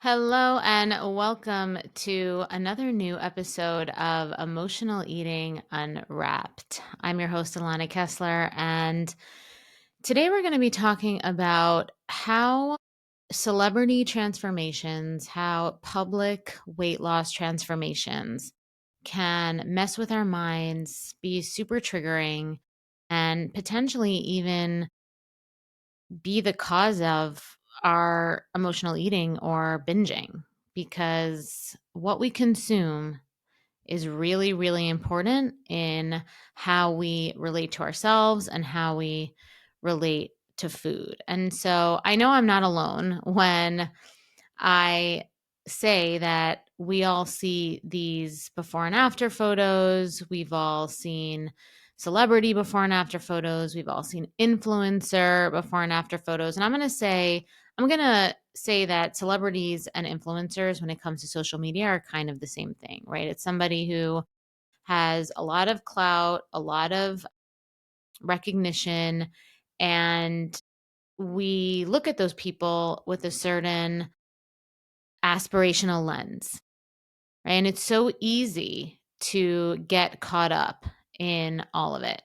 Hello and welcome to another new episode of Emotional Eating Unwrapped. I'm your host, Alana Kessler, and today we're going to be talking about how celebrity transformations, how public weight loss transformations can mess with our minds, be super triggering, and potentially even be the cause of our emotional eating or binging because what we consume is really, really important in how we relate to ourselves and how we relate to food. And so I know I'm not alone when I say that we all see these before and after photos. We've all seen celebrity before and after photos. We've all seen influencer before and after photos. And I'm going to say that celebrities and influencers, when it comes to social media, are kind of the same thing, right? It's somebody who has a lot of clout, a lot of recognition, and we look at those people with a certain aspirational lens, right? And it's so easy to get caught up in all of it,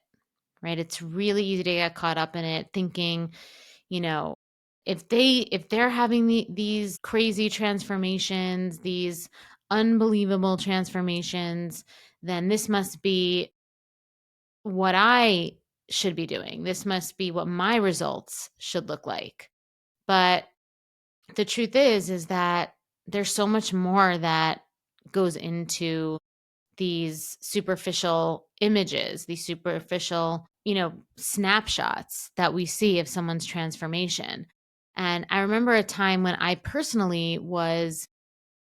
right? It's really easy to get caught up in it thinking, you know, if they're having these crazy transformations, these unbelievable transformations, then this must be what I should be doing. This must be what my results should look like. But the truth is that there's so much more that goes into these superficial images, these superficial, snapshots that we see of someone's transformation. And I remember a time when I personally was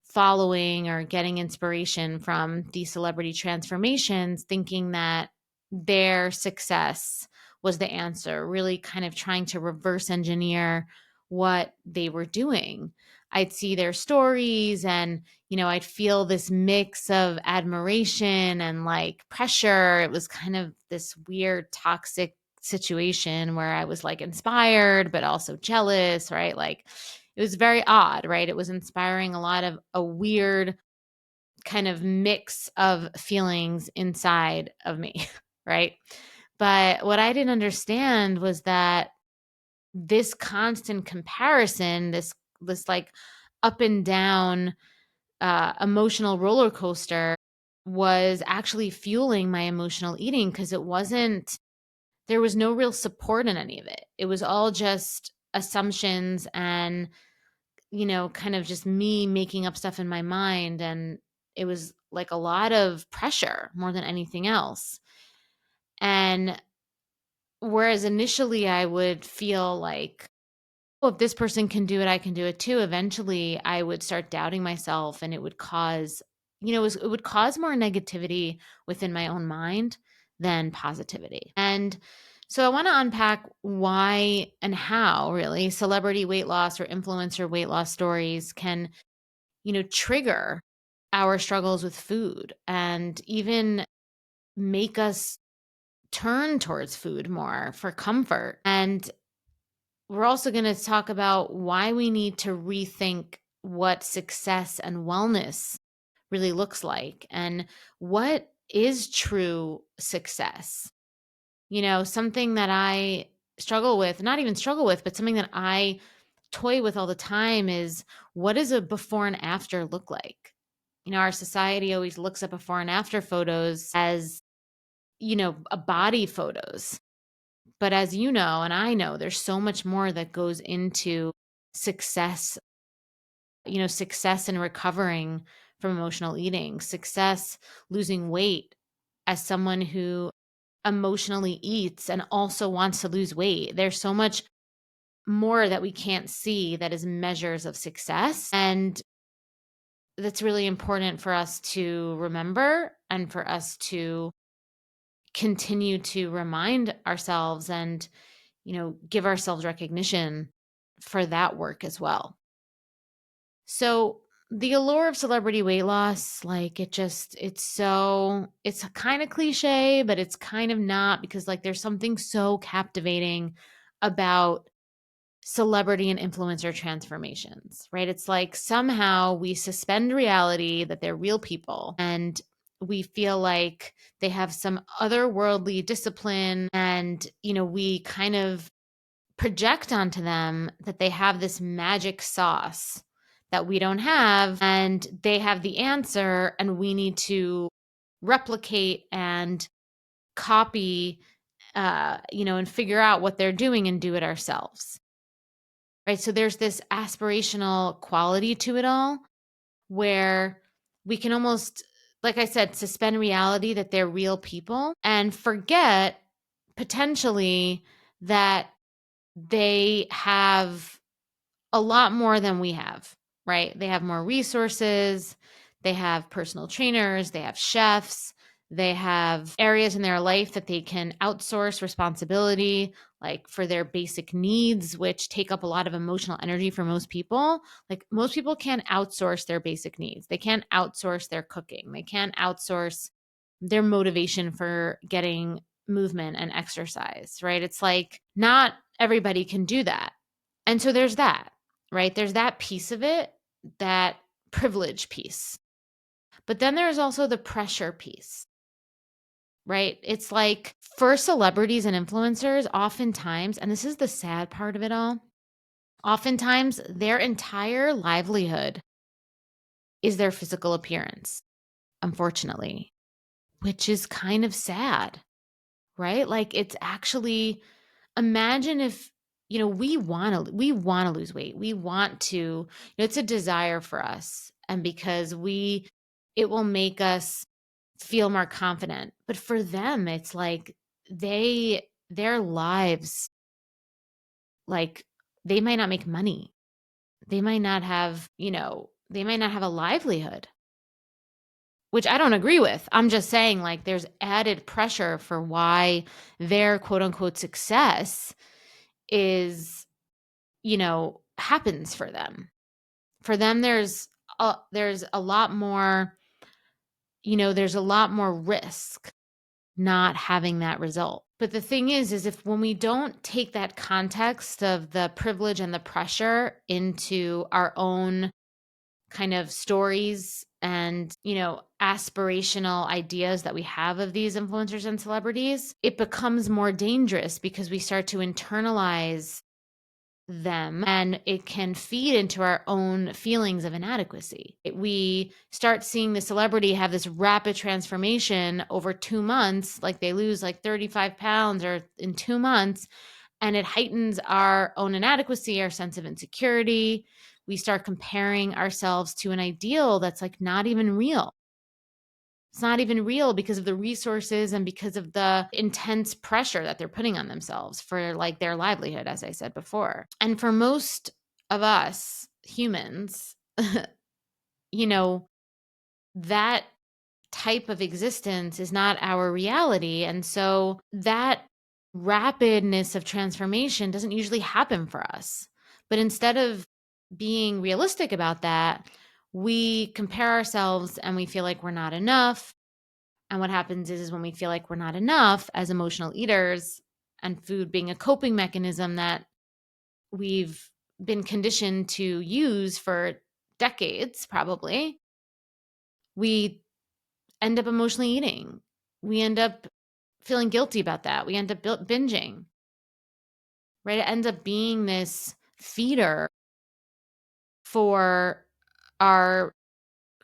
following or getting inspiration from these celebrity transformations, thinking that their success was the answer, really kind of trying to reverse engineer what they were doing. I'd see their stories and, I'd feel this mix of admiration and like pressure. It was kind of this weird, toxic situation where I was like inspired, but also jealous, right? Like it was very odd, right? It was inspiring a lot of a weird kind of mix of feelings inside of me, right? But what I didn't understand was that this constant comparison, this like up and down emotional roller coaster was actually fueling my emotional eating because there was no real support in any of it. It was all just assumptions and kind of just me making up stuff in my mind. And it was like a lot of pressure more than anything else. And whereas initially I would feel like, oh, if this person can do it, I can do it too. Eventually I would start doubting myself and it would cause, it would cause more negativity within my own mind than positivity. And so I want to unpack why and how really celebrity weight loss or influencer weight loss stories can trigger our struggles with food and even make us turn towards food more for comfort. And we're also going to talk about why we need to rethink what success and wellness really looks like and what is true success. Something that I struggle with, not even struggle with, but something that I toy with all the time is what does a before and after look like? Our society always looks at before and after photos as, a body photos. But as you know, and I know, there's so much more that goes into success, success in recovering from emotional eating, success losing weight as someone who emotionally eats and also wants to lose weight. There's so much more that we can't see that is measures of success. And that's really important for us to remember and for us to continue to remind ourselves and, give ourselves recognition for that work as well. So, the allure of celebrity weight loss, like it's kind of cliche, but it's kind of not because like there's something so captivating about celebrity and influencer transformations, right? It's like somehow we suspend reality that they're real people and we feel like they have some otherworldly discipline and, we kind of project onto them that they have this magic sauce that we don't have and they have the answer and we need to replicate and copy and figure out what they're doing and do it ourselves. Right? So there's this aspirational quality to it all where we can almost, like I said, suspend reality that they're real people and forget potentially that they have a lot more than we have, right? They have more resources, they have personal trainers, they have chefs, they have areas in their life that they can outsource responsibility, like for their basic needs, which take up a lot of emotional energy for most people. Like most people can't outsource their basic needs. They can't outsource their cooking. They can't outsource their motivation for getting movement and exercise, right? It's like not everybody can do that. And so there's that, right? There's that piece of it, that privilege piece. But then there's also the pressure piece, right? It's like for celebrities and influencers, oftentimes, and this is the sad part of it all, oftentimes their entire livelihood is their physical appearance, unfortunately, which is kind of sad, right? Like it's actually, imagine if we want to lose weight. We want to, it's a desire for us. And because it will make us feel more confident. But for them, it's like their lives, like they might not make money. They might not have, they might not have a livelihood, which I don't agree with. I'm just saying like there's added pressure for why their quote unquote success is, happens for them. For them, there's a lot more, there's a lot more risk not having that result. But the thing is if when we don't take that context of the privilege and the pressure into our own kind of stories and, aspirational ideas that we have of these influencers and celebrities, it becomes more dangerous because we start to internalize them and it can feed into our own feelings of inadequacy. We start seeing the celebrity have this rapid transformation over 2 months, like they lose like 35 pounds or in 2 months, and it heightens our own inadequacy, our sense of insecurity. We start comparing ourselves to an ideal that's like not even real. It's not even real because of the resources and because of the intense pressure that they're putting on themselves for like their livelihood, as I said before. And for most of us humans, that type of existence is not our reality. And so that rapidness of transformation doesn't usually happen for us. But instead of being realistic about that, we compare ourselves and we feel like we're not enough. And what happens is when we feel like we're not enough as emotional eaters, and food being a coping mechanism that we've been conditioned to use for decades, probably, we end up emotionally eating. We end up feeling guilty about that. We end up binging, right? It ends up being this feeder for our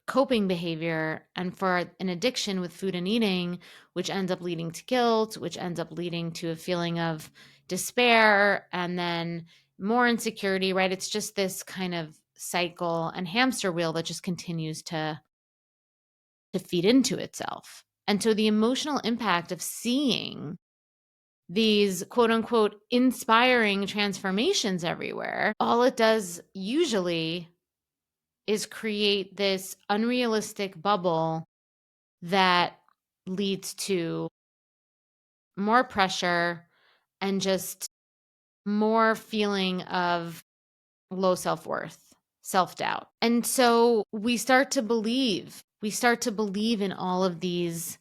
coping behavior and for an addiction with food and eating, which ends up leading to guilt, which ends up leading to a feeling of despair and then more insecurity, right? It's just this kind of cycle and hamster wheel that just continues to feed into itself. And so the emotional impact of seeing these quote unquote inspiring transformations everywhere, all it does usually is create this unrealistic bubble that leads to more pressure and just more feeling of low self-worth, self-doubt. And so we start to believe in all of these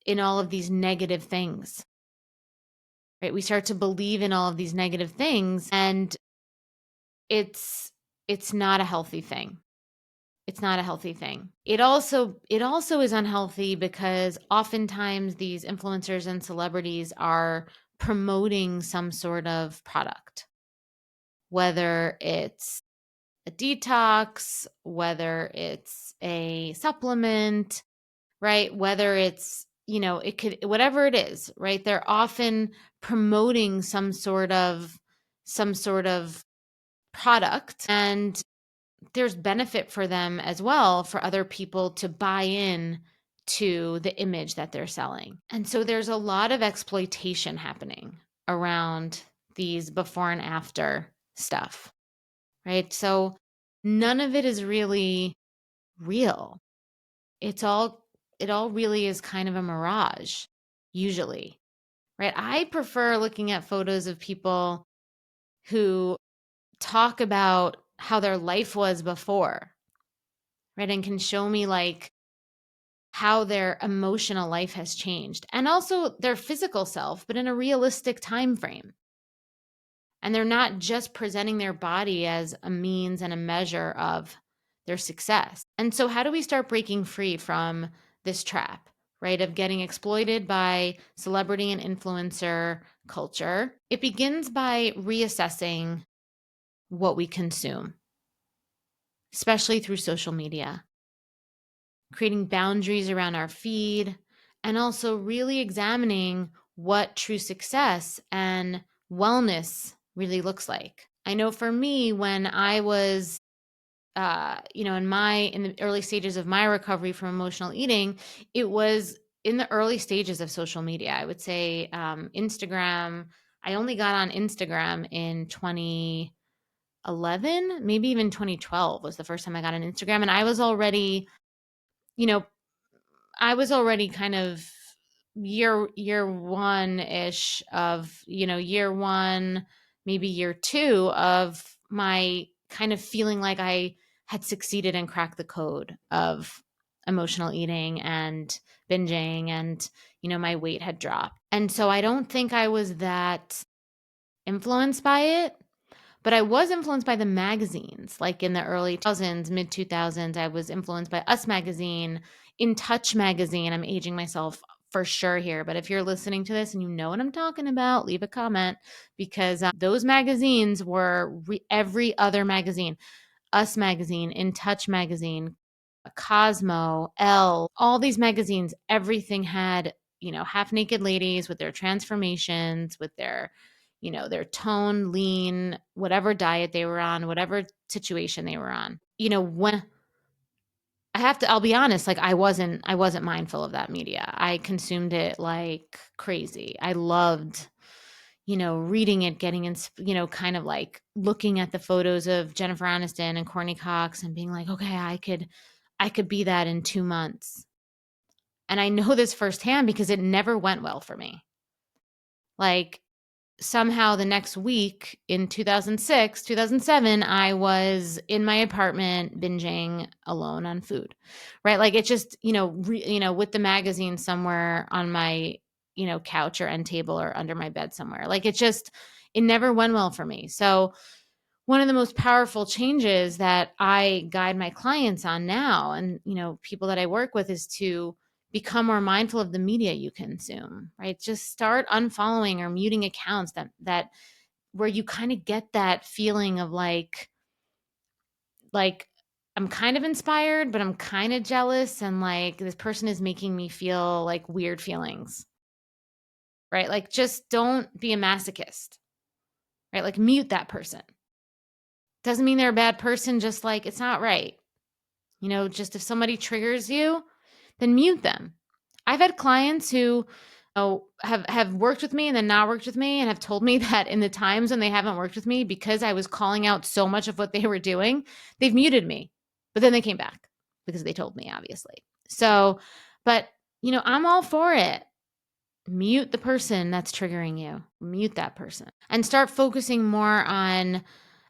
negative things. right? We start to believe in all of these negative things, and it's it's not a healthy thing. It's not a healthy thing. It also is unhealthy because oftentimes these influencers and celebrities are promoting some sort of product, whether it's a detox, whether it's a supplement, right? Whether it's, it could, whatever it is, right? They're often promoting some sort of product, and there's benefit for them as well for other people to buy in to the image that they're selling. And so there's a lot of exploitation happening around these before and after stuff, right? So none of it is really real. It all really is kind of a mirage usually, right? I prefer looking at photos of people who talk about how their life was before, right? And can show me like how their emotional life has changed and also their physical self, but in a realistic time frame. And they're not just presenting their body as a means and a measure of their success. And so, how do we start breaking free from this trap, right? Of getting exploited by celebrity and influencer culture? It begins by reassessing what we consume, especially through social media, creating boundaries around our feed, and also really examining what true success and wellness really looks like. I know for me, when I was, in the early stages of my recovery from emotional eating, it was in the early stages of social media. I would say Instagram. I only got on Instagram in 2011, maybe even 2012 was the first time I got on Instagram, and you know, I was already kind of year one ish of, year one, maybe year two of my kind of feeling like I had succeeded and cracked the code of emotional eating and binging, and, my weight had dropped. And so I don't think I was that influenced by it. But I was influenced by the magazines, like in the early 2000s, mid 2000s. I was influenced by Us Magazine, In Touch Magazine. I'm aging myself for sure here. But if you're listening to this and you know what I'm talking about, leave a comment, because those magazines were every other magazine. Us Magazine, In Touch Magazine, Cosmo, Elle, all these magazines, everything had, half naked ladies with their transformations, with their tone, lean, whatever diet they were on, whatever situation they were on. When I'll be honest, like I wasn't mindful of that media. I consumed it like crazy. I loved, reading it, getting in, kind of like looking at the photos of Jennifer Aniston and Courtney Cox and being like, okay, I could be that in 2 months. And I know this firsthand because it never went well for me. Like somehow the next week in 2006, 2007, I was in my apartment binging alone on food, right? Like it just, with the magazine somewhere on my, couch or end table or under my bed somewhere. Like it never went well for me. So one of the most powerful changes that I guide my clients on now, and people that I work with, is to become more mindful of the media you consume, right? Just start unfollowing or muting accounts that where you kind of get that feeling of like I'm kind of inspired, but I'm kind of jealous, and like this person is making me feel like weird feelings, right? Like just don't be a masochist, right? Like mute that person. Doesn't mean they're a bad person, just like it's not right. Just if somebody triggers you, then mute them. I've had clients who have worked with me and then not worked with me, and have told me that in the times when they haven't worked with me, because I was calling out so much of what they were doing, they've muted me. But then they came back because they told me, obviously. So, but I'm all for it. Mute the person that's triggering you. Mute that person and start focusing more on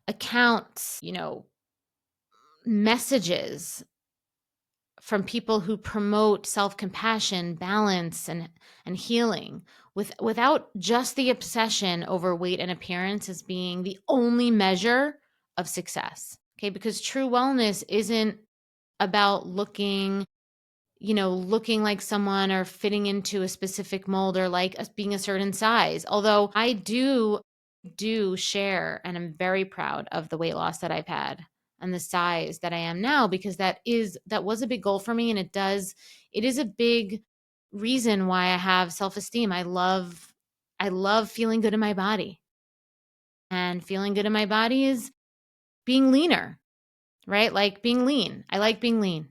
accounts, messages from people who promote self-compassion, balance, and healing without just the obsession over weight and appearance as being the only measure of success. Okay, because true wellness isn't about looking like someone or fitting into a specific mold or like being a certain size. Although I do share and I'm very proud of the weight loss that I've had and the size that I am now, because that was a big goal for me, and it is a big reason why I have self-esteem. I love feeling good in my body. And feeling good in my body is being leaner, right? Like being lean. I like being lean.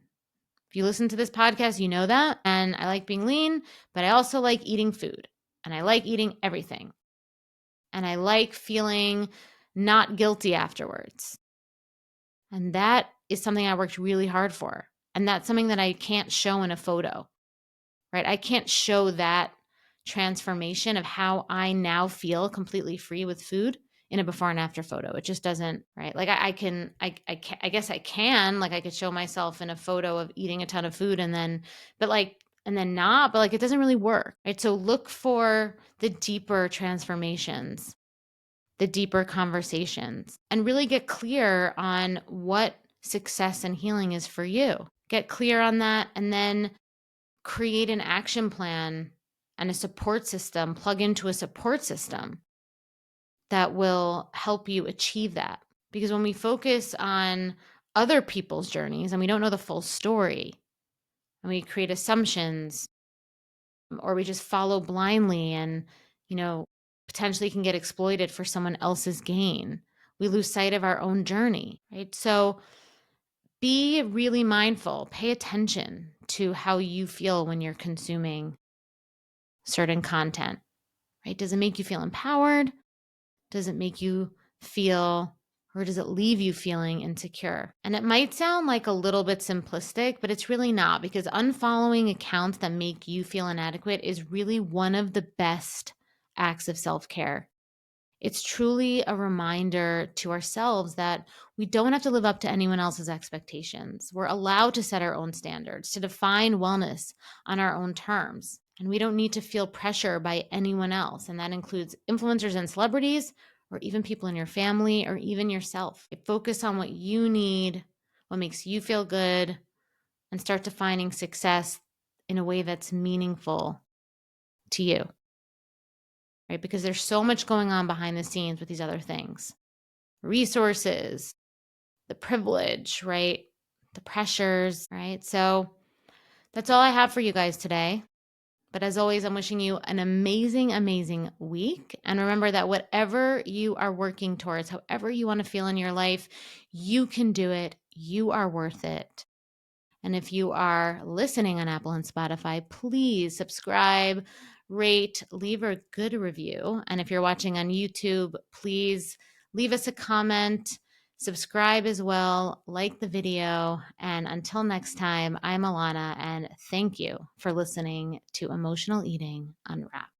If you listen to this podcast, you know that. And I like being lean, but I also like eating food, and I like eating everything. And I like feeling not guilty afterwards. And that is something I worked really hard for. And that's something that I can't show in a photo, right? I can't show that transformation of how I now feel completely free with food in a before and after photo. It just doesn't, right? Like I guess I can, like I could show myself in a photo of eating a ton of food and then not, but like it doesn't really work, right? So look for the deeper transformations, the deeper conversations, and really get clear on what success and healing is for you. Get clear on that, and then create an action plan and a support system, plug into a support system that will help you achieve that. Because when we focus on other people's journeys and we don't know the full story, and we create assumptions, or we just follow blindly and, potentially can get exploited for someone else's gain, we lose sight of our own journey, right? So be really mindful, pay attention to how you feel when you're consuming certain content, right? Does it make you feel empowered? Does it make you feel, or does it leave you feeling insecure? And it might sound like a little bit simplistic, but it's really not, because unfollowing accounts that make you feel inadequate is really one of the best acts of self-care. It's truly a reminder to ourselves that we don't have to live up to anyone else's expectations. We're allowed to set our own standards, to define wellness on our own terms. And we don't need to feel pressure by anyone else. And that includes influencers and celebrities, or even people in your family, or even yourself. Focus on what you need, what makes you feel good, and start defining success in a way that's meaningful to you, right? Because there's so much going on behind the scenes with these other things: resources, the privilege, right? The pressures, right? So that's all I have for you guys today. But as always, I'm wishing you an amazing, amazing week. And remember that whatever you are working towards, however you want to feel in your life, you can do it. You are worth it. And if you are listening on Apple and Spotify, please subscribe, rate, leave a good review. And if you're watching on YouTube, please leave us a comment, subscribe as well, like the video. And until next time, I'm Alana, and thank you for listening to Emotional Eating Unwrapped.